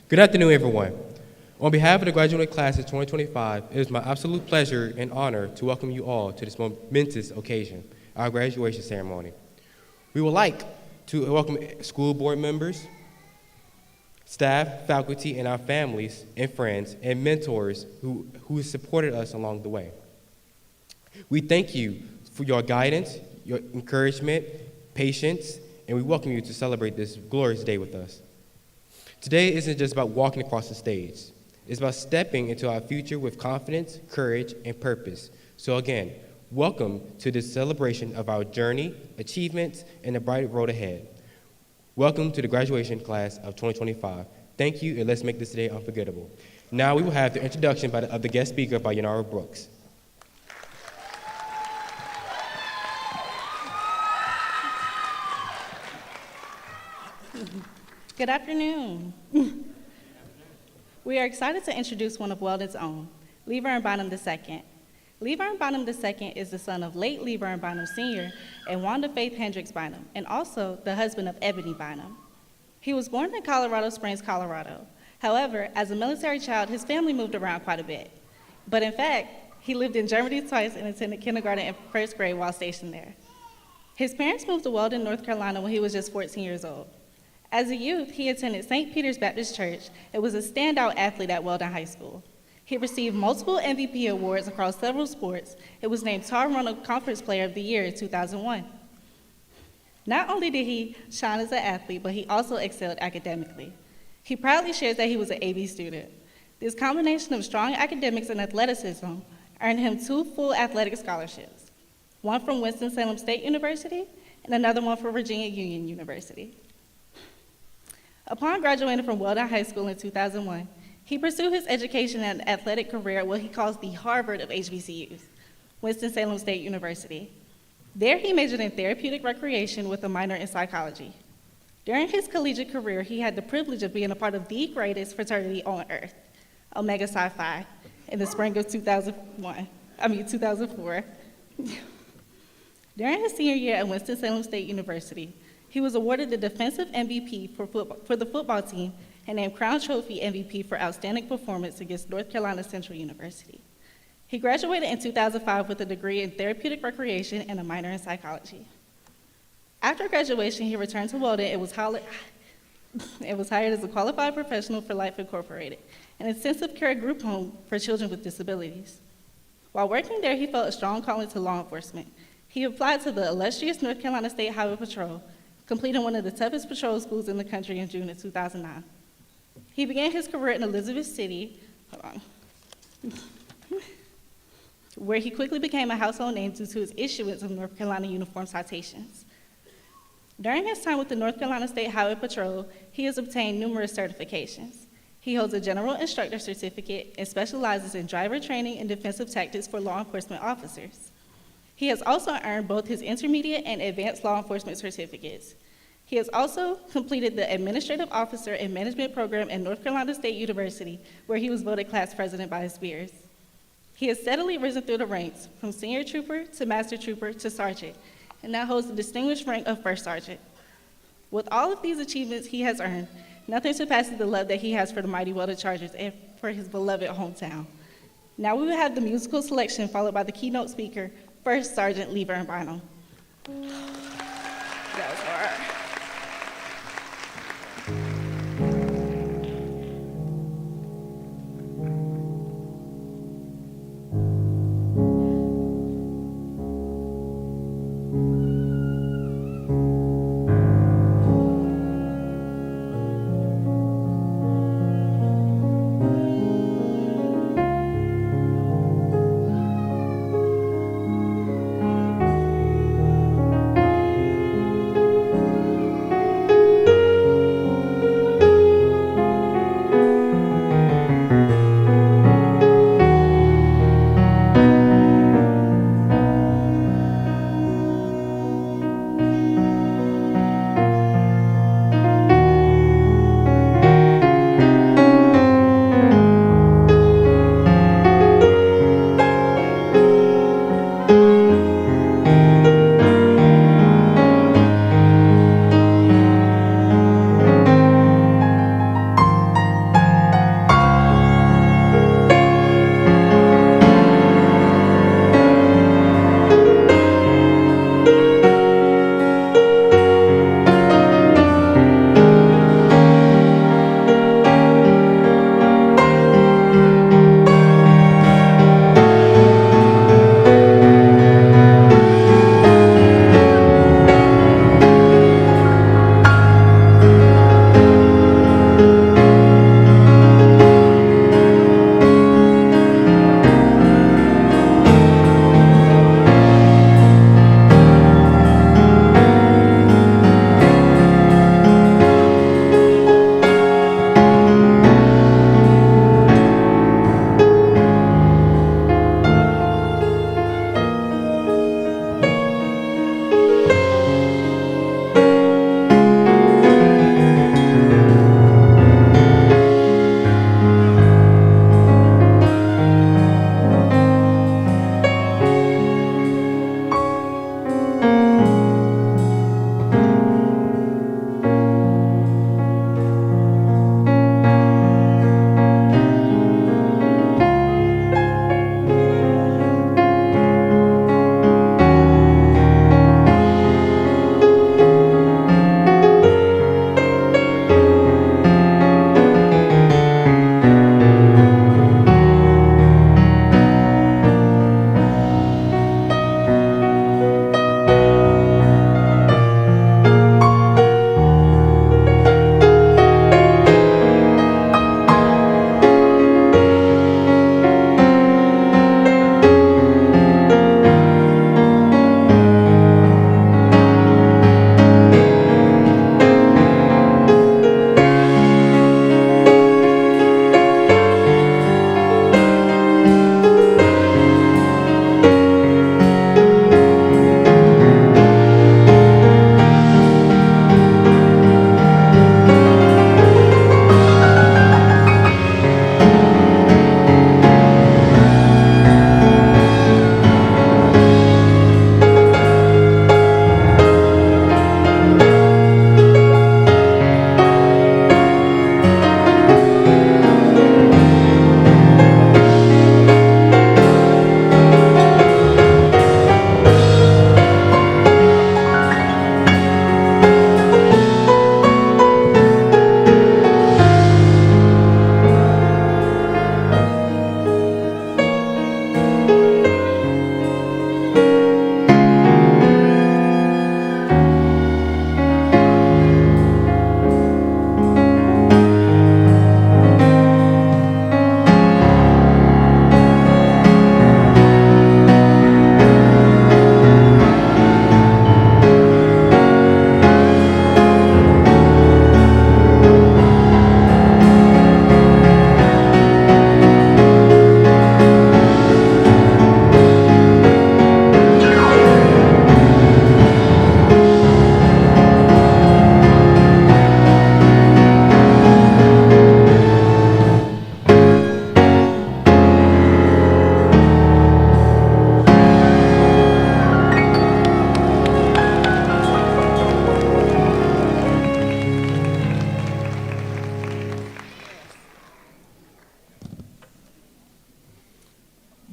Good afternoon, everyone. On behalf of the graduating class of 2025, it is my absolute pleasure and honor to welcome you all to this momentous occasion, our graduation ceremony. We would like to welcome school board members, staff, faculty, and our families and friends and mentors who supported us along the way. We thank you for your guidance, your encouragement, patience, and we welcome you to celebrate this glorious day with us. Today isn't just about walking across the stage. It's about stepping into our future with confidence, courage, and purpose. So again, welcome to this celebration of our journey, achievements, and the bright road ahead. Welcome to the graduation class of 2025. Thank you, and let's make this day unforgettable. Now we will have the introduction of the guest speaker by Yanara Brooks. Good afternoon. We are excited to introduce one of Weldon's own, Levern Bynum II. Levern Bynum II is the son of late Levern Bynum Sr. and Wanda Faith Hendricks Bynum, and also the husband of Ebony Bynum. He was born in Colorado Springs, Colorado. However, as a military child, his family moved around quite a bit. But in fact, he lived in Germany twice and attended kindergarten and first grade while stationed there. His parents moved to Weldon, North Carolina when he was just 14 years old. As a youth, he attended St. Peter's Baptist Church and was a standout athlete at Weldon High School. He received multiple MVP awards across several sports and was named Tar Ronald Conference Player of the Year in 2001. Not only did he shine as an athlete, but he also excelled academically. He proudly shares that he was an AB student. This combination of strong academics and athleticism earned him 2 full athletic scholarships, one from Winston-Salem State University and another one from Virginia Union University. Upon graduating from Weldon High School in 2001, he pursued his education and athletic career at what he calls the Harvard of HBCUs, Winston-Salem State University. There he majored in therapeutic recreation with a minor in psychology. During his collegiate career, he had the privilege of being a part of the greatest fraternity on earth, Omega Psi Phi, in the spring of 2004. During his senior year at Winston-Salem State University, he was awarded the Defensive MVP for the football team and named Crown Trophy MVP for outstanding performance against North Carolina Central University. He graduated in 2005 with a degree in therapeutic recreation and a minor in psychology. After graduation, he returned to Weldon and was hired as a qualified professional for Life Incorporated, an intensive care group home for children with disabilities. While working there, he felt a strong calling to law enforcement. He applied to the illustrious North Carolina State Highway Patrol, completing one of the toughest patrol schools in the country in June of 2009. He began his career in Elizabeth City, where he quickly became a household name due to his issuance of North Carolina uniform citations. During his time with the North Carolina State Highway Patrol, he has obtained numerous certifications. He holds a general instructor certificate and specializes in driver training and defensive tactics for law enforcement officers. He has also earned both his intermediate and advanced law enforcement certificates. He has also completed the Administrative Officer and Management Program at North Carolina State University, where he was voted class president by his peers. He has steadily risen through the ranks, from senior trooper to master trooper to sergeant, and now holds the distinguished rank of first sergeant. With all of these achievements he has earned, nothing surpasses the love that he has for the mighty Weldon Chargers and for his beloved hometown. Now we will have the musical selection followed by the keynote speaker, First Sergeant Levern Bynum. That was hard.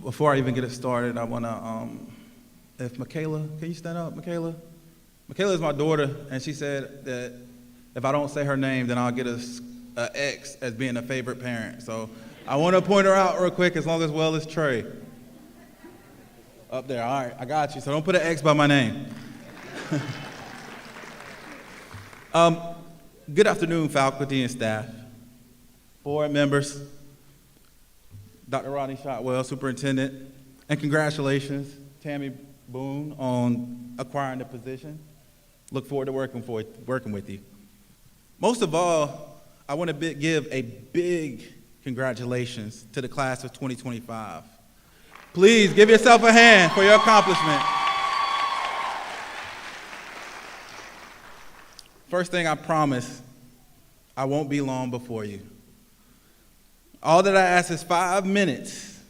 Before I even get it started, I want to, if Michaela, can you stand up, Michaela? Michaela is my daughter, and she said that if I don't say her name, then I'll get a X as being a favorite parent. So I want to point her out real quick, as long as well as Trey. Up there, all right, I got you. So don't put an X by my name. Good afternoon, faculty and staff, board members, Dr. Rodney Shotwell, superintendent, and congratulations, Tammy Boone, on acquiring the position. Look forward to working with you. Most of all, I want to give a big congratulations to the class of 2025. Please give yourself a hand for your accomplishment. First thing I promise, I won't be long before you. All that I ask is 5 minutes,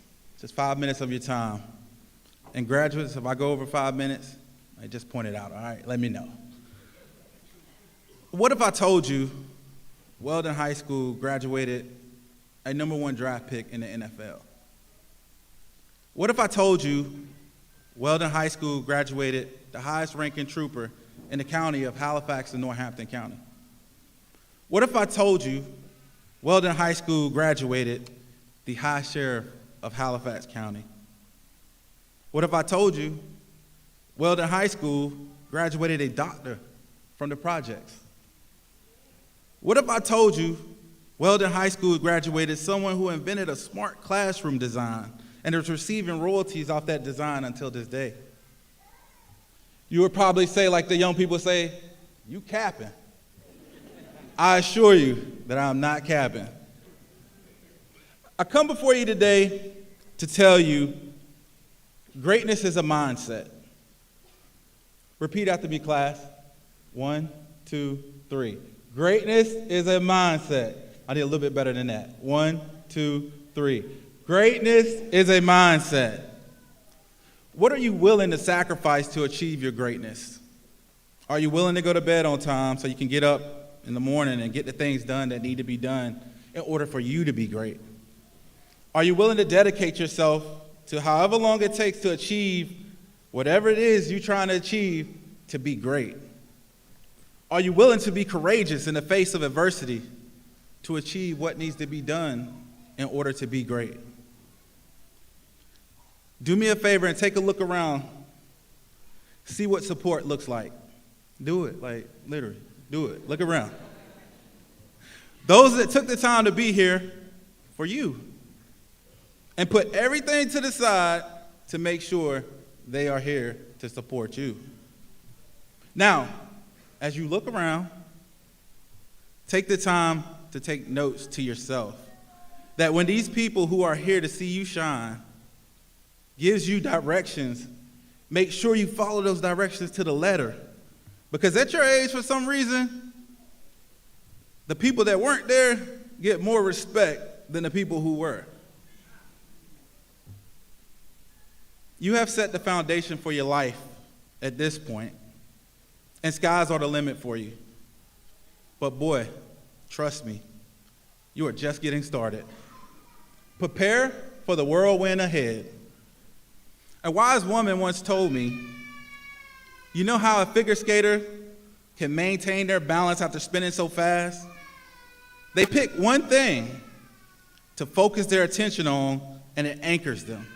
just 5 minutes of your time. And graduates, if I go over 5 minutes, I just point it out, all right? Let me know. What if I told you Weldon High School graduated a #1 draft pick in the NFL? What if I told you Weldon High School graduated the highest ranking trooper in the county of Halifax and Northampton County? What if I told you Weldon High School graduated the high sheriff of Halifax County? What if I told you Weldon High School graduated a doctor from the projects? What if I told you Weldon High School graduated someone who invented a smart classroom design and is receiving royalties off that design until this day? You would probably say, like the young people say, "You capping." I assure you that I'm not capping. I come before you today to tell you greatness is a mindset. Repeat after me, class. 1, 2, 3. Greatness is a mindset. I did a little bit better than that. 1, 2, 3. Greatness is a mindset. What are you willing to sacrifice to achieve your greatness? Are you willing to go to bed on time so you can get up in the morning and get the things done that need to be done in order for you to be great? Are you willing to dedicate yourself to however long it takes to achieve whatever it is you're trying to achieve to be great? Are you willing to be courageous in the face of adversity to achieve what needs to be done in order to be great? Do me a favor and take a look around. See what support looks like. Do it, like literally, do it. Look around. Those that took the time to be here for you and put everything to the side to make sure they are here to support you. Now, as you look around, take the time to take notes to yourself that when these people who are here to see you shine gives you directions, make sure you follow those directions to the letter. Because at your age, for some reason, the people that weren't there get more respect than the people who were. You have set the foundation for your life at this point, and skies are the limit for you. But boy, trust me, you are just getting started. Prepare for the whirlwind ahead. A wise woman once told me, you know how a figure skater can maintain their balance after spinning so fast? They pick one thing to focus their attention on, and it anchors them.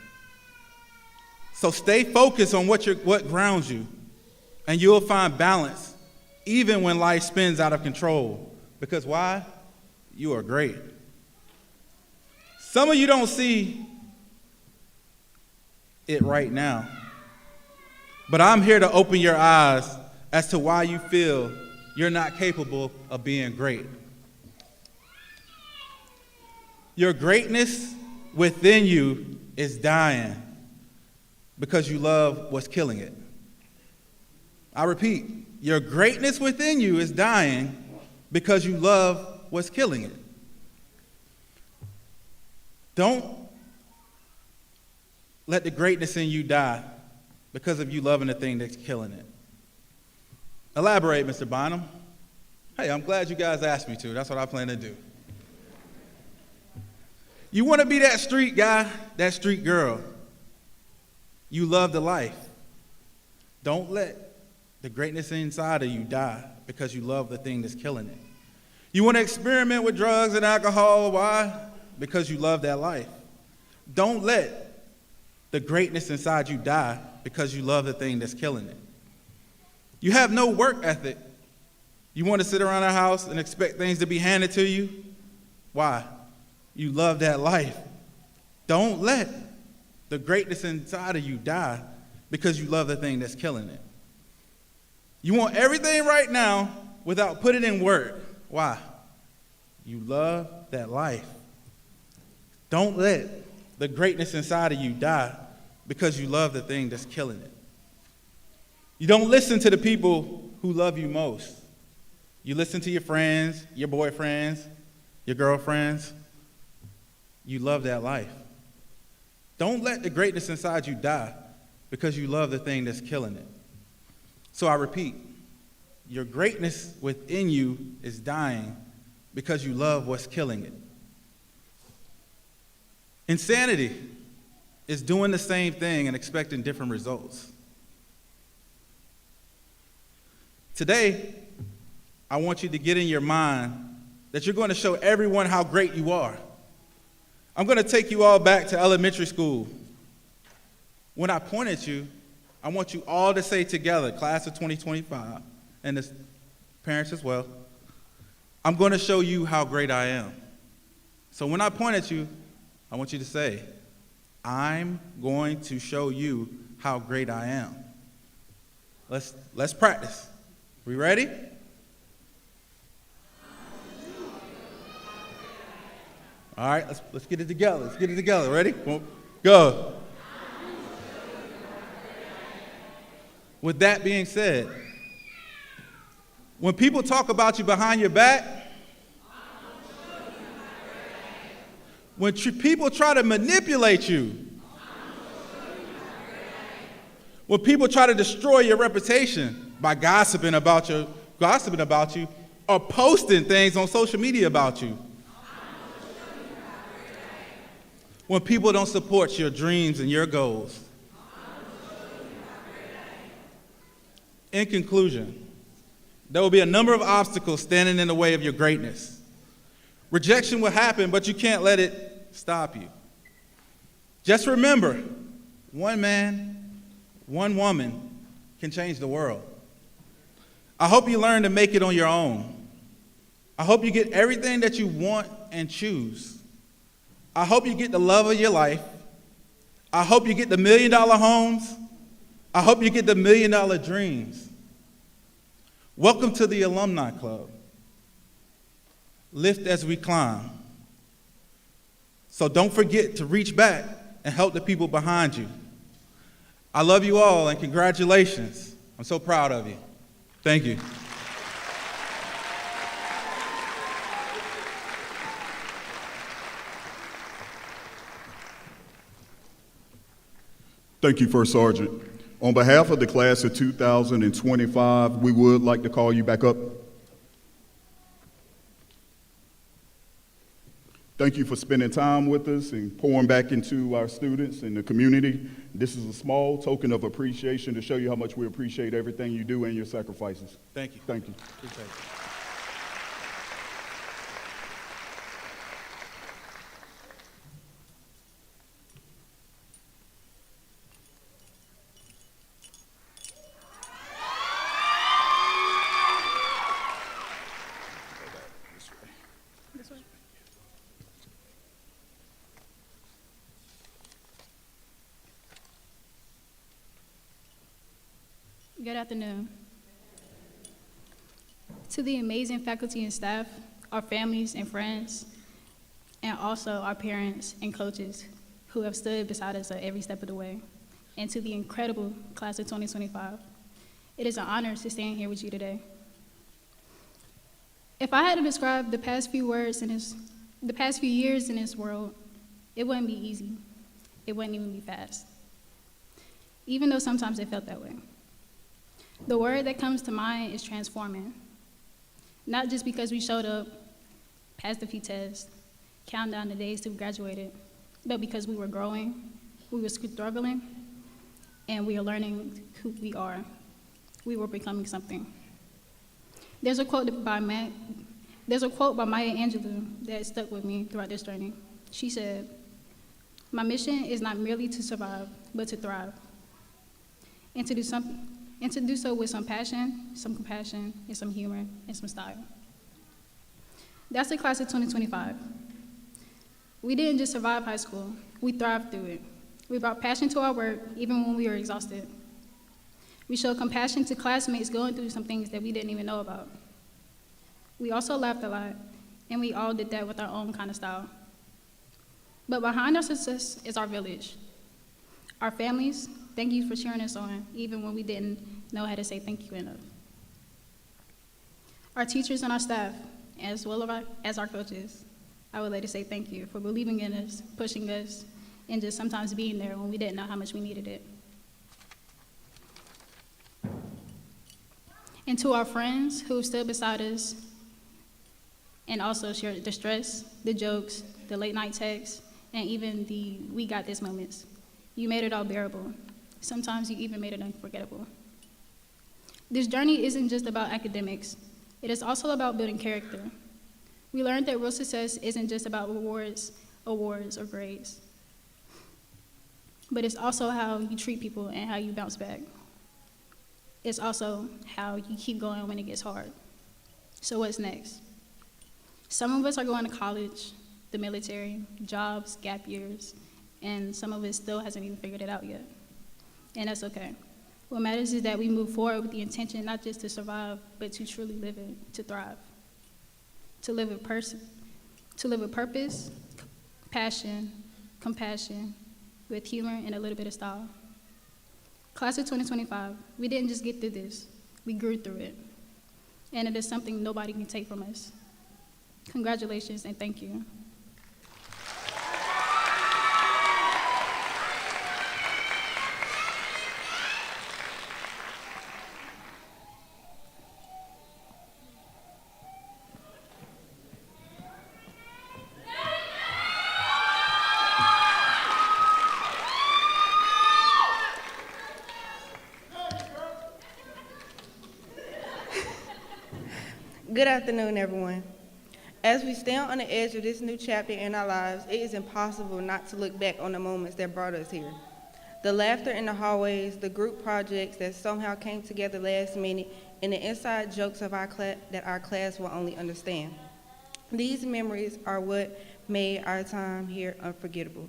So stay focused on what grounds you, and you'll find balance even when life spins out of control. Because why? You are great. Some of you don't see it right now, but I'm here to open your eyes as to why you feel you're not capable of being great. Your greatness within you is dying because you love what's killing it. I repeat, your greatness within you is dying because you love what's killing it. Don't let the greatness in you die because of you loving the thing that's killing it. Elaborate, Mr. Bynum. Hey, I'm glad you guys asked me to. That's what I plan to do. You want to be that street guy, that street girl, You love the life. Don't let the greatness inside of you die because you love the thing that's killing it. You want to experiment with drugs and alcohol. Why? Because you love that life. Don't let the greatness inside you die because you love the thing that's killing it. You have no work ethic. You want to sit around the house and expect things to be handed to you. Why? You love that life. Don't let the greatness inside of you die because you love the thing that's killing it. You want everything right now without putting in work. Why? You love that life. Don't let the greatness inside of you die because you love the thing that's killing it. You don't listen to the people who love you most. You listen to your friends, your boyfriends, your girlfriends. You love that life. Don't let the greatness inside you die because you love the thing that's killing it. So I repeat, your greatness within you is dying because you love what's killing it. Insanity is doing the same thing and expecting different results. Today, I want you to get in your mind that you're going to show everyone how great you are. I'm going to take you all back to elementary school. When I point at you, I want you all to say together, class of 2025, and the parents as well, I'm going to show you how great I am. So when I point at you, I want you to say, I'm going to show you how great I am. Let's practice. We ready? All right, let's get it together. Let's get it together. Ready? Go. With that being said, when people talk about you behind your back, when people try to manipulate you, when people try to destroy your reputation by gossiping about you, or posting things on social media about you, when people don't support your dreams and your goals. In conclusion, there will be a number of obstacles standing in the way of your greatness. Rejection will happen, but you can't let it stop you. Just remember, one man, one woman can change the world. I hope you learn to make it on your own. I hope you get everything that you want and choose. I hope you get the love of your life. I hope you get the $1 million homes. I hope you get the $1 million dreams. Welcome to the Alumni Club. Lift as we climb. So don't forget to reach back and help the people behind you. I love you all and congratulations. I'm so proud of you. Thank you. Thank you, First Sergeant. On behalf of the class of 2025, we would like to call you back up. Thank you for spending time with us and pouring back into our students and the community. This is a small token of appreciation to show you how much we appreciate everything you do and your sacrifices. Thank you. Thank you. Appreciate it. Good afternoon. To the amazing faculty and staff, our families and friends, and also our parents and coaches who have stood beside us at every step of the way, and to the incredible class of 2025, it is an honor to stand here with you today. If I had to describe the past few years in this world, it wouldn't be easy. It wouldn't even be fast, even though sometimes it felt that way. The word that comes to mind is transforming. Not just because we showed up, passed a few tests, counted down the days till we graduated, but because we were growing, we were struggling, and we are learning who we are. We were becoming something. There's a quote by Maya Angelou that stuck with me throughout this journey. She said, "My mission is not merely to survive, but to thrive, and to do so with some passion, some compassion, and some humor, and some style." That's the class of 2025. We didn't just survive high school, we thrived through it. We brought passion to our work, even when we were exhausted. We showed compassion to classmates going through some things that we didn't even know about. We also laughed a lot, and we all did that with our own kind of style. But behind our success is our village. Our families, thank you for cheering us on, even when we didn't know how to say thank you enough. Our teachers and our staff, as well as our coaches, I would like to say thank you for believing in us, pushing us, and just sometimes being there when we didn't know how much we needed it. And to our friends who stood beside us and also shared the stress, the jokes, the late night texts, and even the "we got this" moments. You made it all bearable. Sometimes you even made it unforgettable. This journey isn't just about academics. It is also about building character. We learned that real success isn't just about rewards, awards, or grades, but it's also how you treat people and how you bounce back. It's also how you keep going when it gets hard. So what's next? Some of us are going to college, the military, jobs, gap years, and some of us still hasn't even figured it out yet. And that's okay. What matters is that we move forward with the intention not just to survive, but to truly live it, to thrive. To live with purpose, passion, compassion, with humor and a little bit of style. Class of 2025, we didn't just get through this, we grew through it. And it is something nobody can take from us. Congratulations and thank you. Good afternoon, everyone. As we stand on the edge of this new chapter in our lives, it is impossible not to look back on the moments that brought us here. The laughter in the hallways, the group projects that somehow came together last minute, and the inside jokes of that our class will only understand. These memories are what made our time here unforgettable.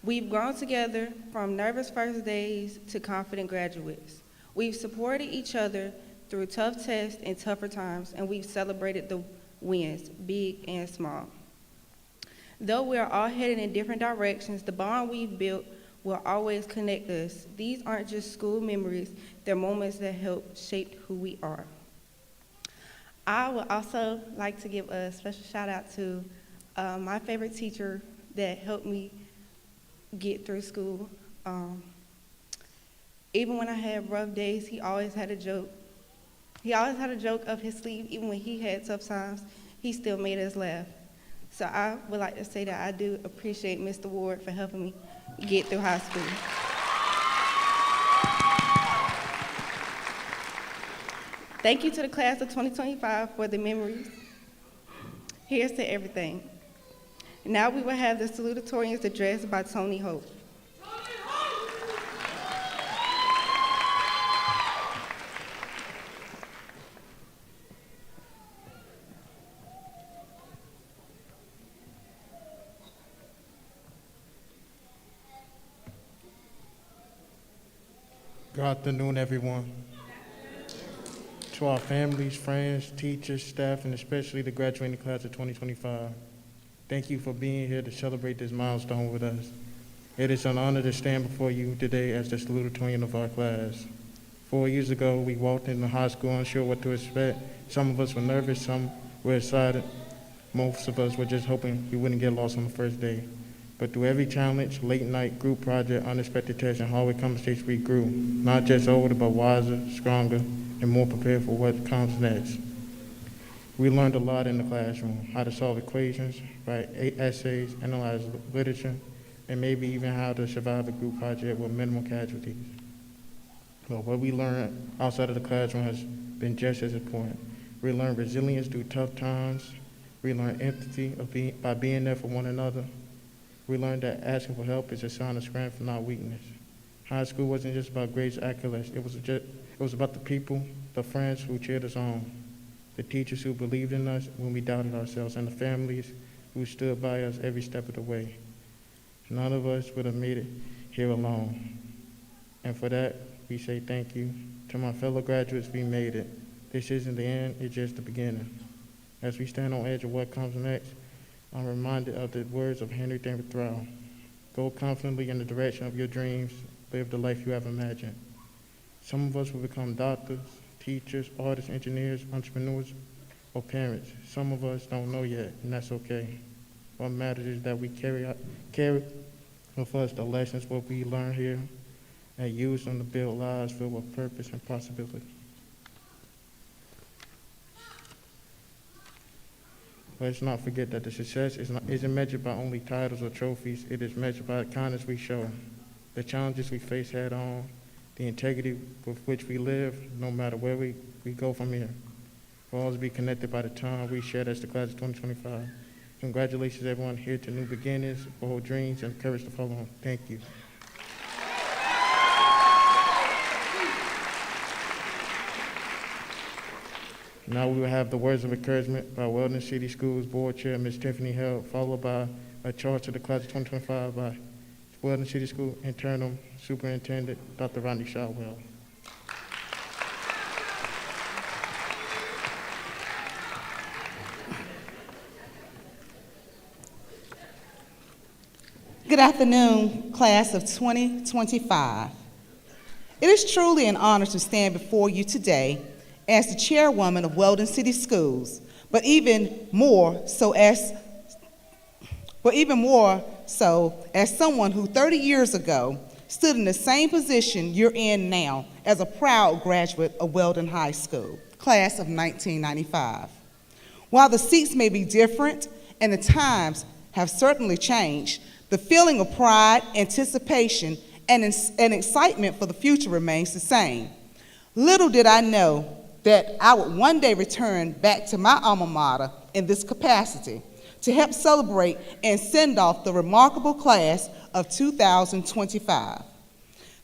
We've grown together from nervous first days to confident graduates. We've supported each other through tough tests and tougher times, and we've celebrated the wins, big and small. Though we are all headed in different directions, the bond we've built will always connect us. These aren't just school memories, they're moments that help shape who we are. I would also like to give a special shout out to my favorite teacher that helped me get through school. Even when I had rough days, he always had a joke. He always had a joke up his sleeve. Even when he had tough times, he still made us laugh. So I would like to say that I do appreciate Mr. Ward for helping me get through high school. Thank you to the class of 2025 for the memories. Here's to everything. Now we will have the salutatorians addressed by Tony Hope. Good afternoon, everyone. To our families, friends, teachers, staff, and especially the graduating class of 2025, thank you for being here to celebrate this milestone with us. It is an honor to stand before you today as the salutatorian of our class. 4 years ago, we walked into high school unsure what to expect. Some of us were nervous, some were excited. Most of us were just hoping we wouldn't get lost on the first day. But through every challenge, late night, group project, unexpected tests, and hallway conversations, we grew, not just older, but wiser, stronger, and more prepared for what comes next. We learned a lot in the classroom: how to solve equations, write essays, analyze literature, and maybe even how to survive a group project with minimal casualties. But what we learned outside of the classroom has been just as important. We learned resilience through tough times. We learned empathy by being there for one another. We learned that asking for help is a sign of strength, not weakness. High school wasn't just about grades or accolades. It was about the people, the friends who cheered us on, the teachers who believed in us when we doubted ourselves, and the families who stood by us every step of the way. None of us would have made it here alone. And for that, we say thank you. To my fellow graduates, we made it. This isn't the end, it's just the beginning. As we stand on edge of what comes next, I'm reminded of the words of Henry David Thoreau. Go confidently in the direction of your dreams, live the life you have imagined. Some of us will become doctors, teachers, artists, engineers, entrepreneurs, or parents. Some of us don't know yet, and that's okay. What matters is that we carry with us the lessons what we learn here and use them to build lives filled with purpose and possibility. Let's not forget that the success isn't measured by only titles or trophies. It is measured by the kindness we show, the challenges we face head on, the integrity with which we live, no matter where we go from here. We'll always be connected by the time we shared as the class of 2025. Congratulations, everyone, here to new beginnings, bold dreams, and courage to follow on. Thank you. Now we will have the words of encouragement by Weldon City Schools Board Chair, Ms. Tiffany Held, followed by a charge to the class of 2025 by Weldon City School Interim Superintendent, Dr. Rodney Shotwell. Good afternoon, class of 2025. It is truly an honor to stand before you today as the chairwoman of Weldon City Schools, but even more so as someone who 30 years ago stood in the same position you're in now as a proud graduate of Weldon High School, class of 1995. While the seats may be different and the times have certainly changed, the feeling of pride, anticipation, and excitement for the future remains the same. Little did I know that I would one day return back to my alma mater in this capacity to help celebrate and send off the remarkable class of 2025.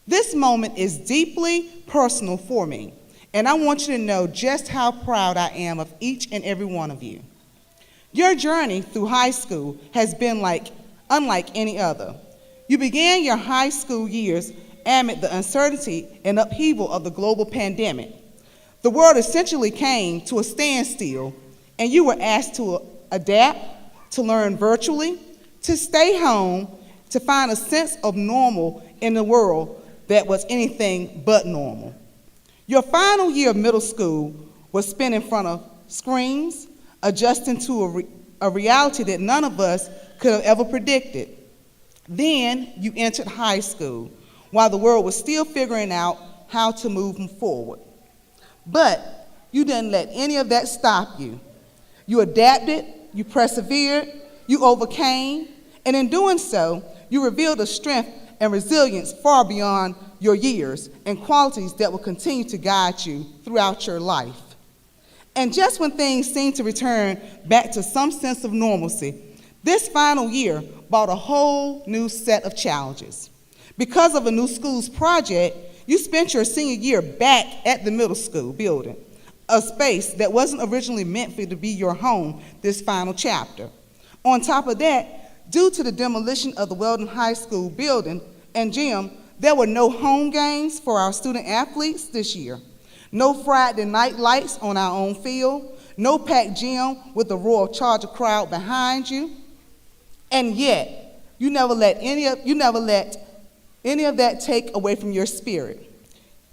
This moment is deeply personal for me, and I want you to know just how proud I am of each and every one of you. Your journey through high school has been unlike any other. You began your high school years amid the uncertainty and upheaval of the global pandemic. The world essentially came to a standstill, and you were asked to adapt, to learn virtually, to stay home, to find a sense of normal in a world that was anything but normal. Your final year of middle school was spent in front of screens, adjusting to a reality that none of us could have ever predicted. Then you entered high school, while the world was still figuring out how to move forward. But you didn't let any of that stop you. You adapted, you persevered, you overcame, and in doing so, you revealed a strength and resilience far beyond your years and qualities that will continue to guide you throughout your life. And just when things seemed to return back to some sense of normalcy, this final year brought a whole new set of challenges. Because of a new school's project, you spent your senior year back at the middle school building, a space that wasn't originally meant for you to be your home this final chapter. On top of that, due to the demolition of the Weldon High School building and gym, there were no home games for our student athletes this year, no Friday night lights on our own field, no packed gym with the Royal Charger crowd behind you, and yet you never let any of that take away from your spirit.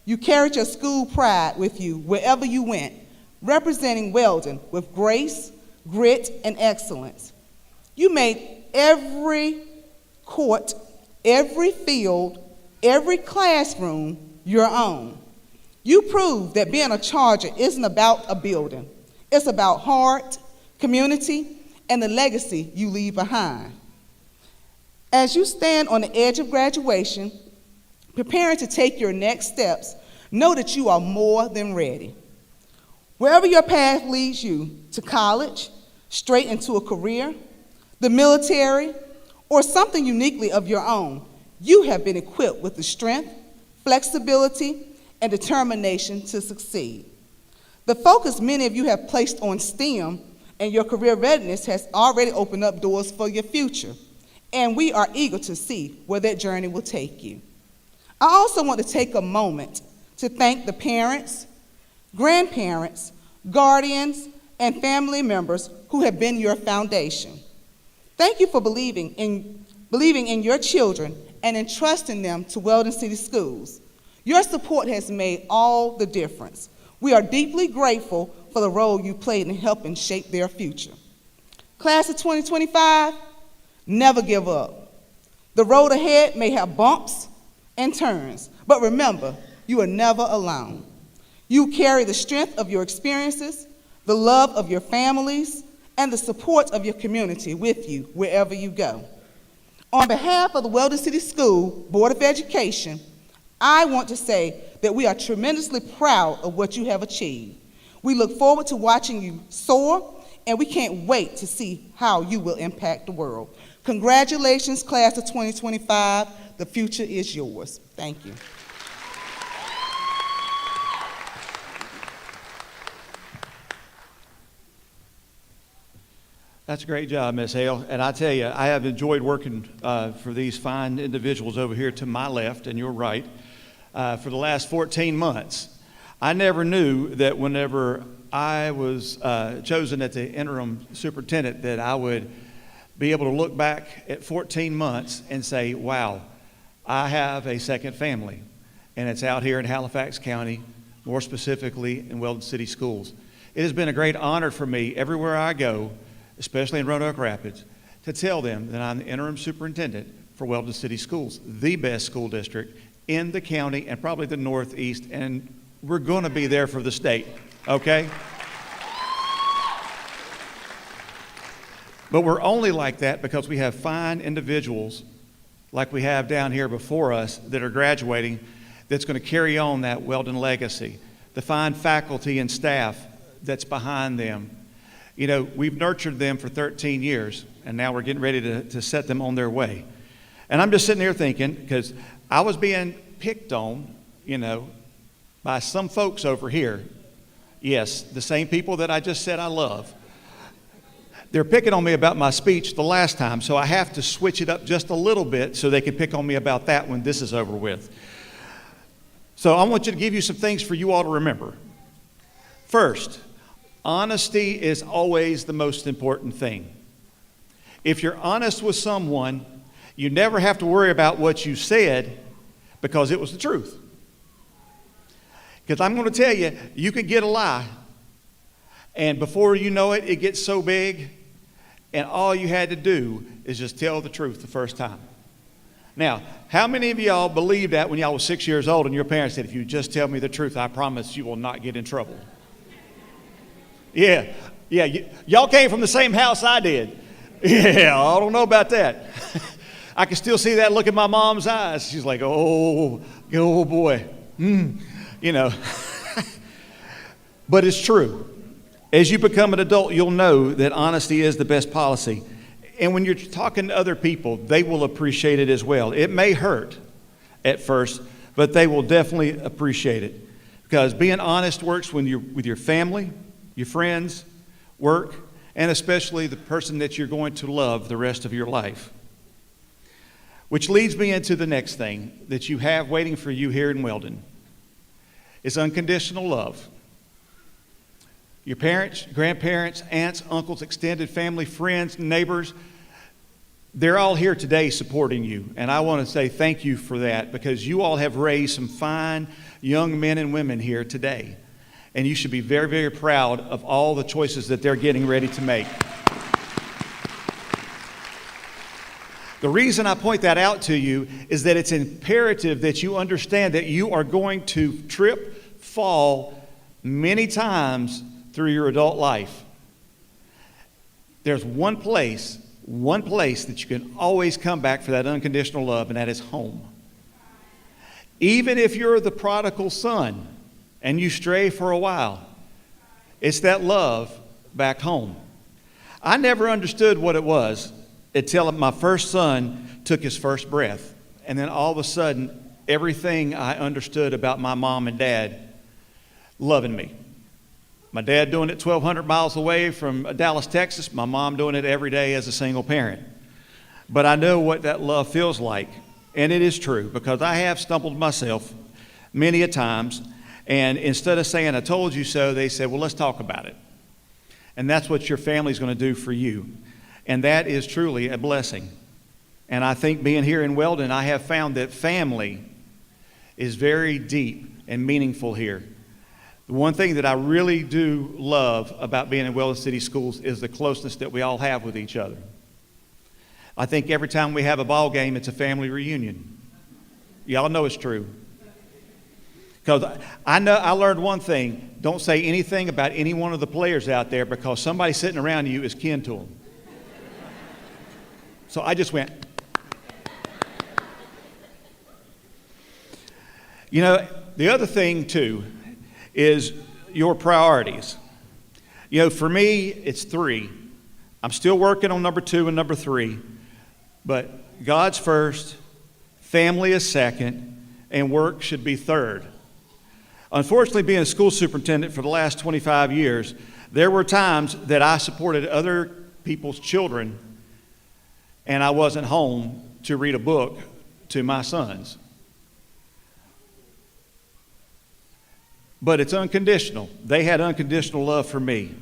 You carried your school pride with you wherever you went, representing Weldon with grace, grit, and excellence. You made every court, every field, every classroom your own. You proved that being a Charger isn't about a building. It's about heart, community, and the legacy you leave behind. As you stand on the edge of graduation, preparing to take your next steps, know that you are more than ready. Wherever your path leads you, to college, straight into a career, the military, or something uniquely of your own, you have been equipped with the strength, flexibility, and determination to succeed. The focus many of you have placed on STEM and your career readiness has already opened up doors for your future, and we are eager to see where that journey will take you. I also want to take a moment to thank the parents, grandparents, guardians, and family members who have been your foundation. Thank you for believing in your children and entrusting them to Weldon City Schools. Your support has made all the difference. We are deeply grateful for the role you played in helping shape their future. Class of 2025, never give up. The road ahead may have bumps and turns, but remember, you are never alone. You carry the strength of your experiences, the love of your families, and the support of your community with you wherever you go. On behalf of the Weldon City School Board of Education, I want to say that we are tremendously proud of what you have achieved. We look forward to watching you soar, and we can't wait to see how you will impact the world. Congratulations, class of 2025. The future is yours. Thank you. That's a great job, Ms. Hale. And I tell you, I have enjoyed working for these fine individuals over here to my left and your right for the last 14 months. I never knew that whenever I was chosen as the interim superintendent that I would be able to look back at 14 months and say, wow, I have a second family. And it's out here in Halifax County, more specifically in Weldon City Schools. It has been a great honor for me everywhere I go, especially in Roanoke Rapids, to tell them that I'm the interim superintendent for Weldon City Schools, the best school district in the county and probably the Northeast, and we're going to be there for the state, okay? But we're only like that because we have fine individuals like we have down here before us that are graduating that's going to carry on that Weldon legacy, the fine faculty and staff that's behind them. You know, we've nurtured them for 13 years, and now we're getting ready to set them on their way. And I'm just sitting here thinking, because I was being picked on, you know, by some folks over here. Yes, the same people that I just said I love. They're picking on me about my speech the last time, so I have to switch it up just a little bit so they can pick on me about that when this is over with. So I want you to give you some things for you all to remember. First, honesty is always the most important thing. If you're honest with someone, you never have to worry about what you said because it was the truth. Because I'm going to tell you, you can get a lie, and before you know it, it gets so big, and all you had to do is just tell the truth the first time. Now, how many of y'all believed that when y'all was 6 years old and your parents said, if you just tell me the truth, I promise you will not get in trouble? Yeah, y'all came from the same house I did. Yeah, I don't know about that. I can still see that look in my mom's eyes. She's like, oh boy. You know. But it's true. As you become an adult, you'll know that honesty is the best policy. And when you're talking to other people, they will appreciate it as well. It may hurt at first, but they will definitely appreciate it. Because being honest works when you're with your family, your friends, work, and especially the person that you're going to love the rest of your life. Which leads me into the next thing that you have waiting for you here in Weldon. It's unconditional love. Your parents, grandparents, aunts, uncles, extended family, friends, neighbors, they're all here today supporting you. And I want to say thank you for that because you all have raised some fine young men and women here today. And you should be very, very proud of all the choices that they're getting ready to make. The reason I point that out to you is that it's imperative that you understand that you are going to trip, fall many times through your adult life. There's one place one place that you can always come back for that unconditional love, and that is home. Even if you're the prodigal son and you stray for a while, it's that love back home. I never understood what it was until my first son took his first breath. And then all of a sudden, everything I understood about my mom and dad loving me. My dad doing it 1,200 miles away from Dallas, Texas. My mom doing it every day as a single parent. But I know what that love feels like. And it is true, because I have stumbled myself many a times. And instead of saying, I told you so, they said, well, let's talk about it. And that's what your family's going to do for you. And that is truly a blessing. And I think being here in Weldon, I have found that family is very deep and meaningful here. The one thing that I really do love about being in Weldon City Schools is the closeness that we all have with each other. I think every time we have a ball game, it's a family reunion. Y'all know it's true. Because I learned one thing: don't say anything about any one of the players out there, because somebody sitting around you is kin to them. So I just went. You know, the other thing too is your priorities. You know, for me, it's 3. I'm still working on number 2 and number 3, but God's first, family is second, and work should be third. Unfortunately, being a school superintendent for the last 25 years, there were times that I supported other people's children and I wasn't home to read a book to my sons. But it's unconditional. They had unconditional love for me.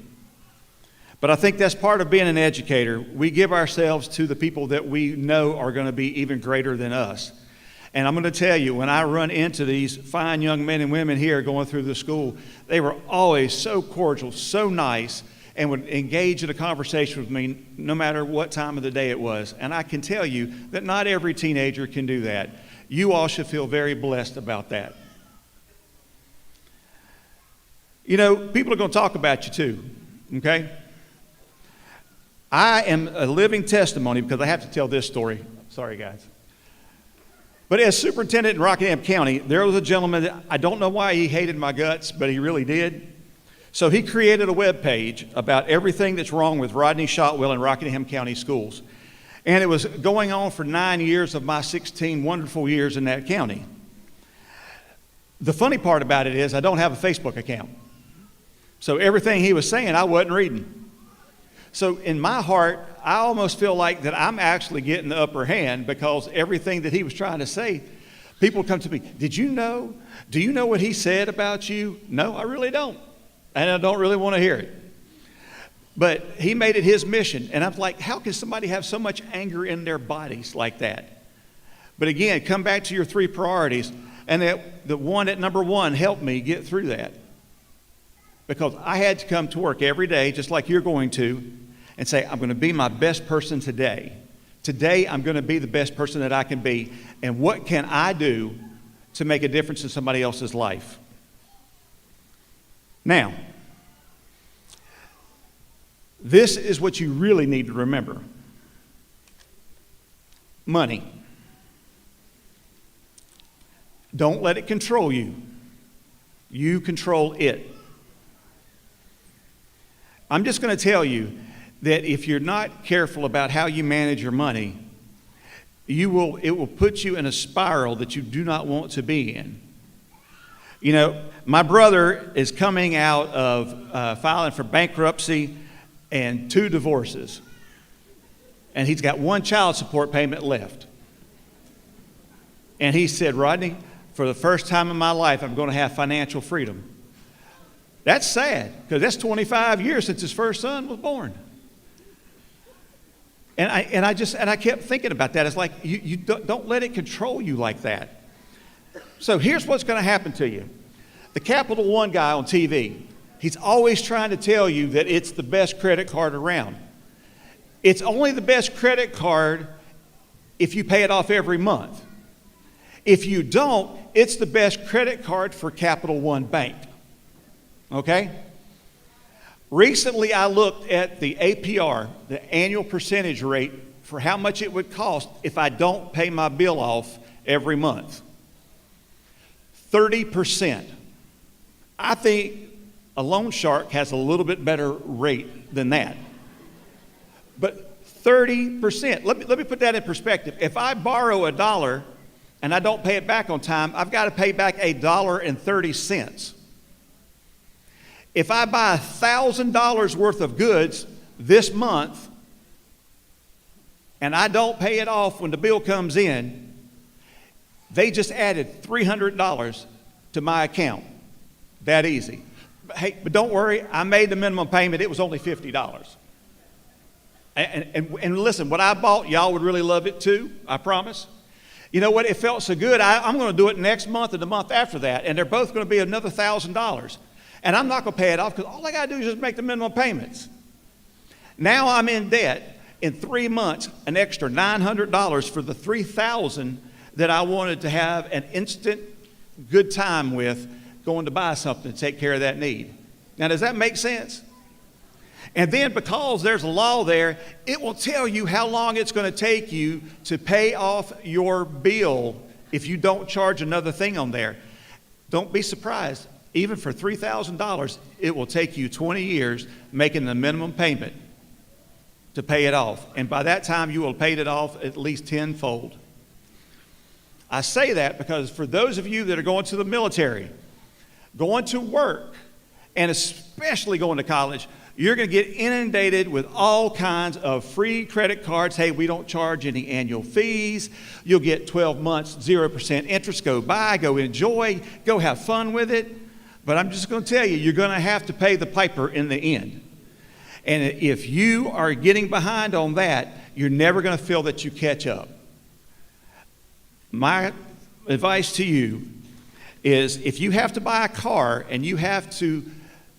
But I think that's part of being an educator. We give ourselves to the people that we know are going to be even greater than us. And I'm going to tell you, when I run into these fine young men and women here going through the school, they were always so cordial, so nice, and would engage in a conversation with me no matter what time of the day it was. And I can tell you that not every teenager can do that. You all should feel very blessed about that. You know, people are going to talk about you too, okay? I am a living testimony, because I have to tell this story. Sorry, guys. But as superintendent in Rockingham County, there was a gentleman that I don't know why he hated my guts, but he really did. So he created a web page about everything that's wrong with Rodney Shotwell in Rockingham County schools. And it was going on for 9 years of my 16 wonderful years in that county. The funny part about it is I don't have a Facebook account. So everything he was saying, I wasn't reading. So in my heart, I almost feel like that I'm actually getting the upper hand, because everything that he was trying to say, people come to me, did you know? Do you know what he said about you? No, I really don't. And I don't really want to hear it. But he made it his mission. And I'm like, how can somebody have so much anger in their bodies like that? But again, come back to your 3 priorities. And the one at number 1 helped me get through that. Because I had to come to work every day, just like you're going to, and say, I'm going to be my best person today. Today, I'm going to be the best person that I can be. And what can I do to make a difference in somebody else's life? Now, this is what you really need to remember. Money. Don't let it control you. You control it. I'm just going to tell you that if you're not careful about how you manage your money, it will put you in a spiral that you do not want to be in. You know, my brother is coming out of filing for bankruptcy and 2 divorces. And he's got 1 child support payment left. And he said, Rodney, for the first time in my life, I'm going to have financial freedom. That's sad, because that's 25 years since his first son was born. And I kept thinking about that. It's like, you don't let it control you like that. So here's what's going to happen to you. The Capital One guy on TV, he's always trying to tell you that it's the best credit card around. It's only the best credit card if you pay it off every month. If you don't, it's the best credit card for Capital One Bank. Okay? Recently, I looked at the APR, the annual percentage rate, for how much it would cost if I don't pay my bill off every month. 30%. I think a loan shark has a little bit better rate than that. But 30%, let me put that in perspective. If I borrow $1 and I don't pay it back on time, I've got to pay back $1.30. If I buy $1,000 worth of goods this month and I don't pay it off when the bill comes in, they just added $300 to my account. That easy. Hey, but don't worry, I made the minimum payment. It was only $50. And listen, what I bought, y'all would really love it too, I promise. You know what? It felt so good. I'm going to do it next month and the month after that, and they're both going to be another $1,000. And I'm not going to pay it off because all I got to do is just make the minimum payments. Now I'm in debt in 3 months, an extra $900 for the $3,000 that I wanted to have an instant good time with going to buy something to take care of that need. Now, does that make sense? And then because there's a law there, it will tell you how long it's going to take you to pay off your bill if you don't charge another thing on there. Don't be surprised. Even for $3,000, it will take you 20 years making the minimum payment to pay it off. And by that time, you will have paid it off at least tenfold. I say that because for those of you that are going to the military, going to work, and especially going to college, you're going to get inundated with all kinds of free credit cards. Hey, we don't charge any annual fees. You'll get 12 months, 0% interest. Go buy, go enjoy, go have fun with it. But I'm just going to tell you, you're going to have to pay the piper in the end. And if you are getting behind on that, you're never going to feel that you catch up. My advice to you is if you have to buy a car and you have to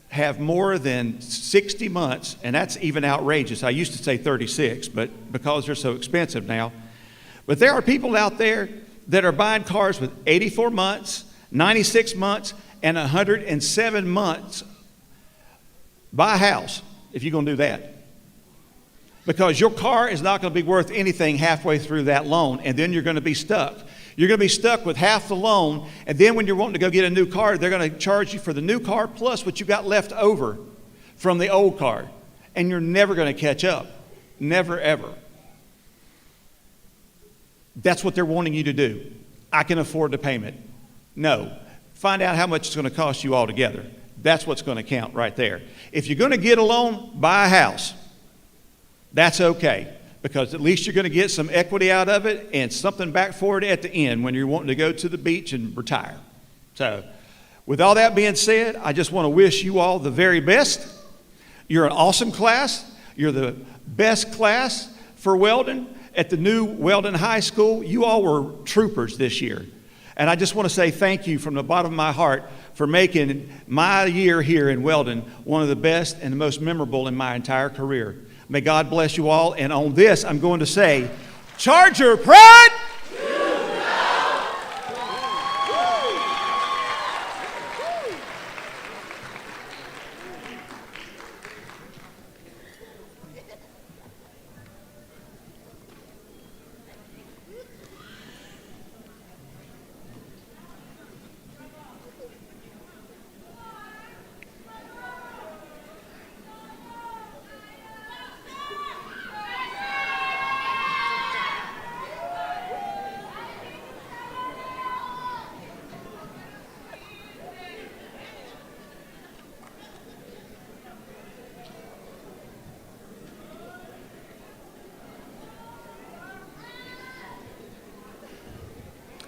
have more than 60 months, and that's even outrageous. I used to say 36, but because they're so expensive now. But there are people out there that are buying cars with 84 months, 96 months, and 107 months. Buy a house if you're going to do that. Because your car is not going to be worth anything halfway through that loan, and then you're going to be stuck. You're going to be stuck with half the loan, and then when you're wanting to go get a new car, they're going to charge you for the new car plus what you got left over from the old car. And you're never going to catch up. Never, ever. That's what they're wanting you to do. I can afford the payment. No. Find out how much it's going to cost you altogether. That's what's going to count right there. If you're going to get a loan, buy a house. That's okay, because at least you're going to get some equity out of it and something back for it at the end when you're wanting to go to the beach and retire. So, with all that being said, I just want to wish you all the very best. You're an awesome class. You're the best class for Weldon at the new Weldon High School. You all were troopers this year. And I just want to say thank you from the bottom of my heart for making my year here in Weldon one of the best and the most memorable in my entire career. May God bless you all. And on this, I'm going to say, charge your pride.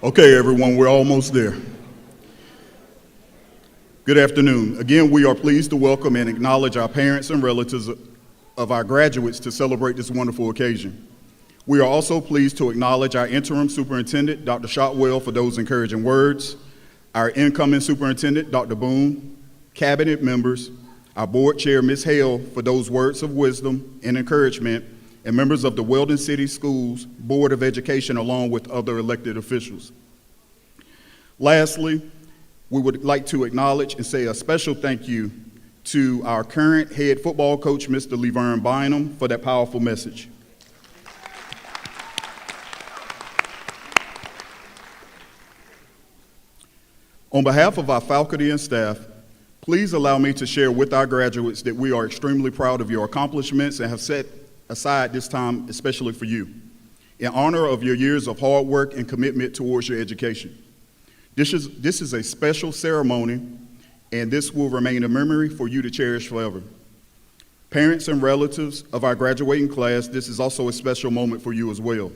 Okay, everyone, we're almost there. Good afternoon. Again, we are pleased to welcome and acknowledge our parents and relatives of our graduates to celebrate this wonderful occasion. We are also pleased to acknowledge our interim superintendent, Dr. Shotwell, for those encouraging words, our incoming superintendent, Dr. Boone, cabinet members, our board chair, Ms. Hale, for those words of wisdom and encouragement, and members of the Weldon City Schools Board of Education, along with other elected officials. Lastly, we would like to acknowledge and say a special thank you to our current head football coach, Mr. Levern Bynum, for that powerful message. On behalf of our faculty and staff, please allow me to share with our graduates that we are extremely proud of your accomplishments and have set aside this time especially for you, in honor of your years of hard work and commitment towards your education. This is a special ceremony, and this will remain a memory for you to cherish forever. Parents and relatives of our graduating class, this is also a special moment for you as well.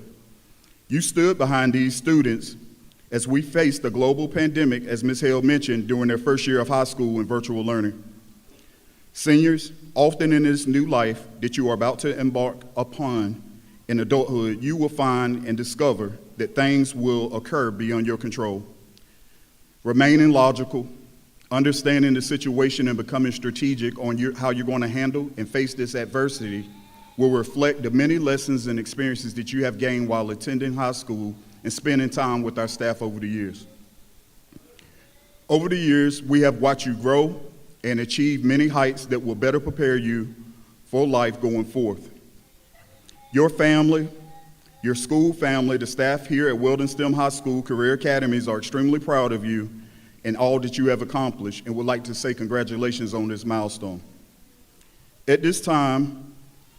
You stood behind these students as we faced the global pandemic, as Ms. Hale mentioned, during their first year of high school and virtual learning. Seniors, often in this new life that you are about to embark upon in adulthood, you will find and discover that things will occur beyond your control. Remaining logical, understanding the situation and becoming strategic on how you're going to handle and face this adversity will reflect the many lessons and experiences that you have gained while attending high school and spending time with our staff over the years. Over the years, we have watched you grow and achieve many heights that will better prepare you for life going forth. Your family, your school family, the staff here at Weldon STEM High School Career Academies are extremely proud of you and all that you have accomplished and would like to say congratulations on this milestone. At this time,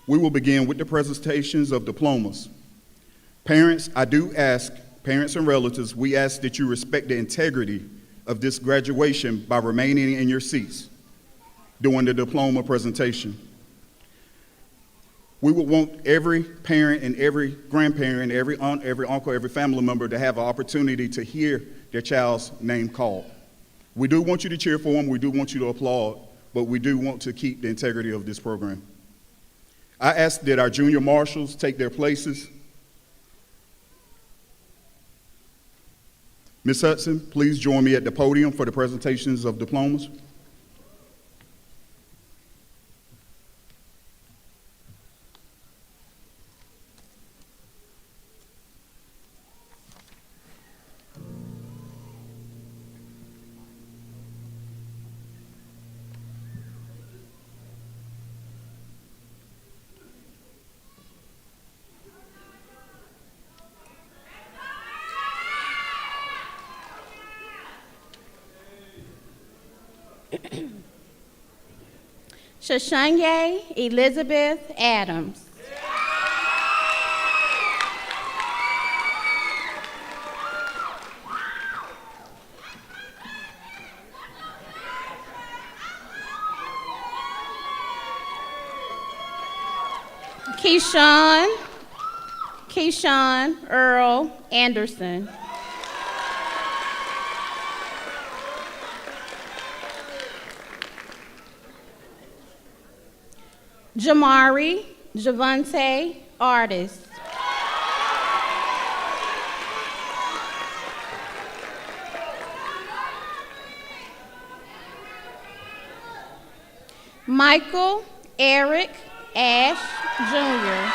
we will begin with the presentations of diplomas. Parents, I do ask, parents and relatives, we ask that you respect the integrity of this graduation by remaining in your seats during the diploma presentation. We would want every parent and every grandparent, every aunt, every uncle, every family member to have an opportunity to hear their child's name called. We do want you to cheer for them, we do want you to applaud, but we do want to keep the integrity of this program. I ask that our junior marshals take their places. Ms. Hudson, please join me at the podium for the presentations of diplomas. Shashanye Elizabeth Adams. Keyshawn Earl Anderson. Jamari Javante Artist. Michael Eric Ash Jr.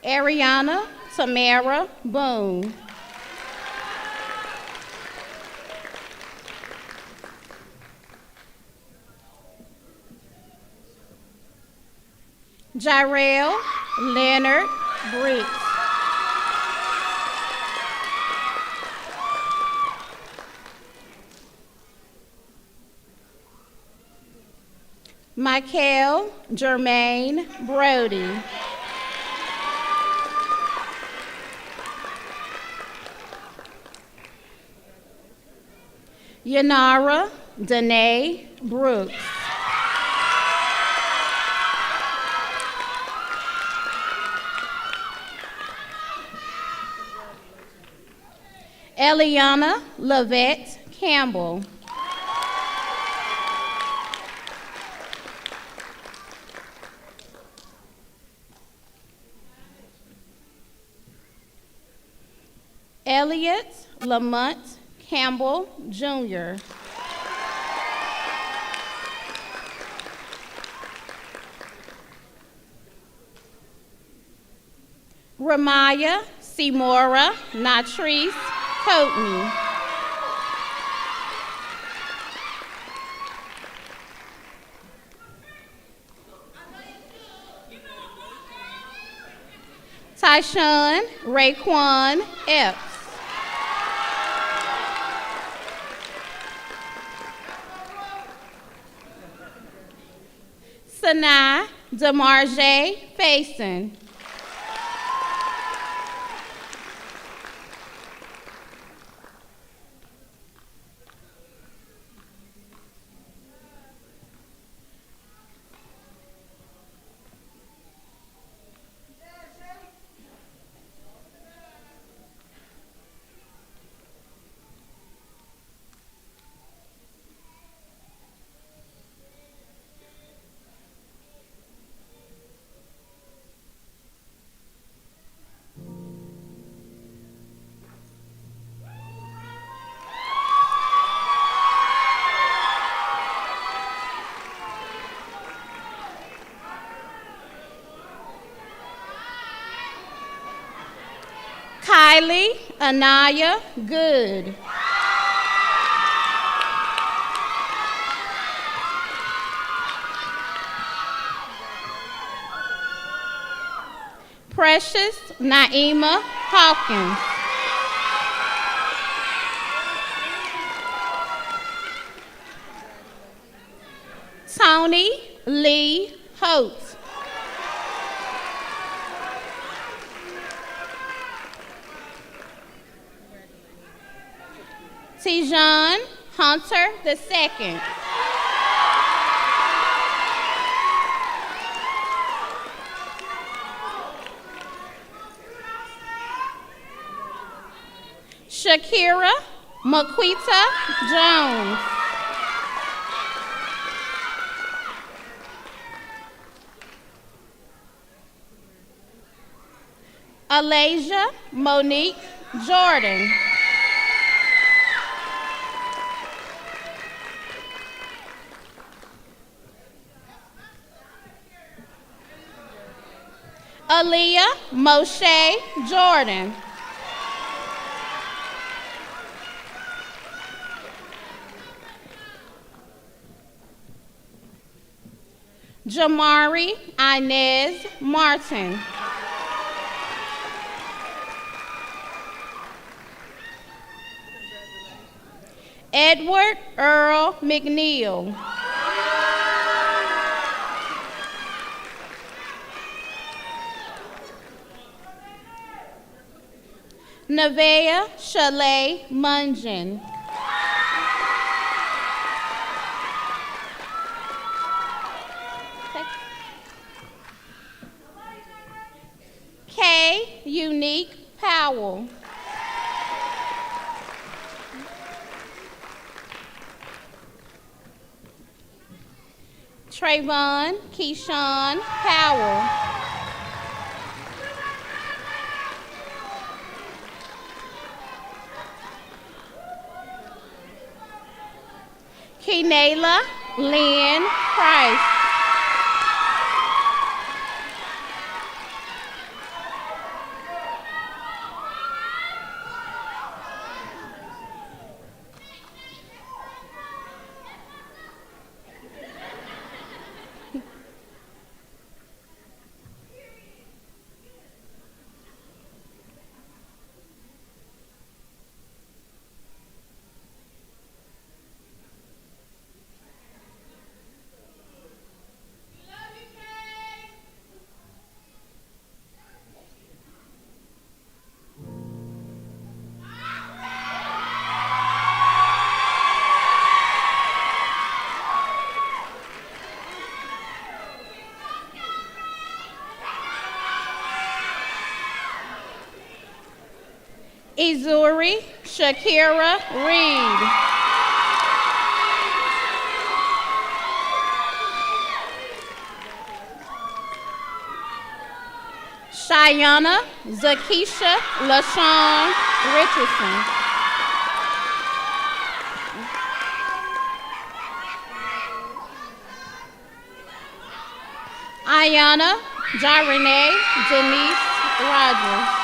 Ariana Tamara Boone. Jyrell Leonard Briggs. Michael Jermaine Brody. Yanara Danae Brooks. Eliana Lavette Campbell. Elliot Lamont Campbell Jr. Ramaya Simora Natrice Coatney. Tyshawn Raekwon Epps. Sanai Demarje Faison. Kylie Anaya Good. Precious Naima Hawkins. Tony Lee Holt. Tijon Hunter II. Shakira Maquita Jones. Alasia Monique Jordan. Aaliyah Moshe Jordan. Jamari Inez Martin. Edward Earl McNeil. Nevaeh Shalay Mungeon. Kay Unique Powell. Trayvon Keyshawn Powell. Kenayla Lynn Price. Izuri Shakira Reed. Shayana Zakisha LaShawn Richardson. Ayana Jarene Denise Rogers.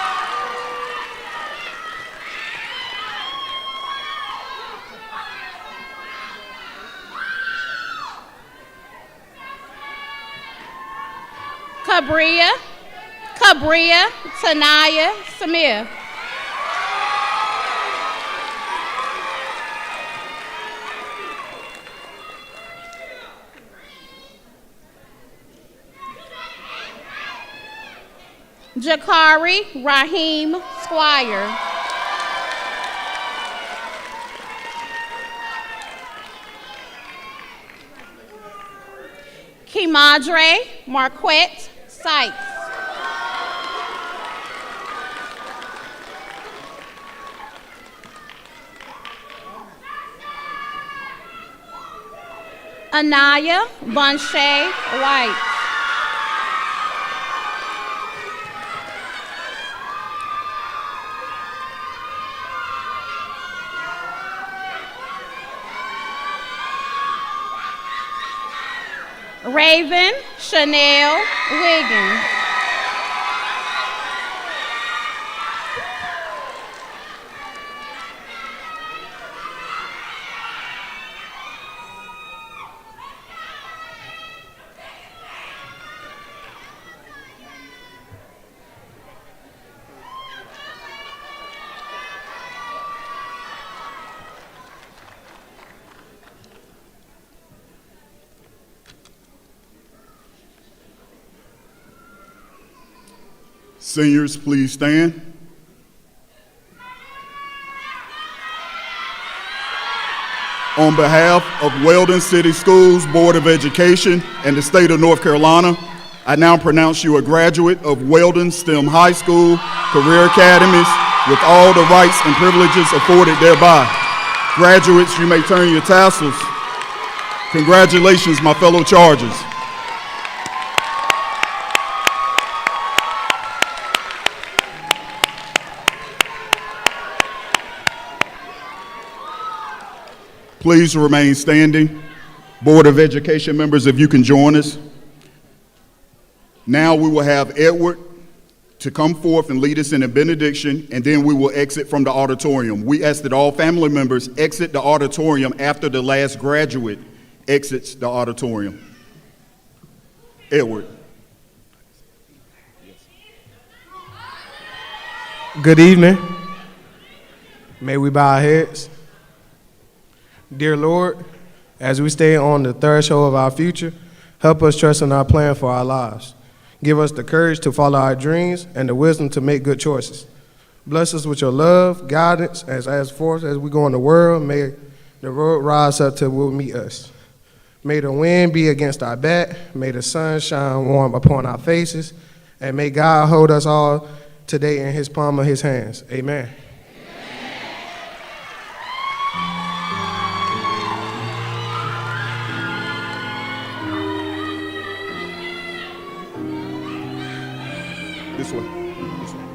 Cabria Tanaya Smith. Jakari Raheem Squire. Kimadre Marquette Sykes. Anaya Bonche White. Raven Chanel Wiggins. Seniors, please stand. On behalf of Weldon City Schools Board of Education and the state of North Carolina, I now pronounce you a graduate of Weldon STEM High School Career Academies with all the rights and privileges afforded thereby. Graduates, you may turn your tassels. Congratulations, my fellow Chargers. Please remain standing. Board of Education members, if you can join us. Now we will have Edward to come forth and lead us in a benediction, and then we will exit from the auditorium. We ask that all family members exit the auditorium after the last graduate exits the auditorium. Edward. Good evening. May we bow our heads. Dear Lord, as we stay on the threshold of our future, help us trust in our plan for our lives. Give us the courage to follow our dreams and the wisdom to make good choices. Bless us with your love, guidance, as forth as we go in the world. May the road rise up till will meet us. May the wind be against our back. May the sun shine warm upon our faces. And may God hold us all today in his palm of his hands. Amen. This way. This way.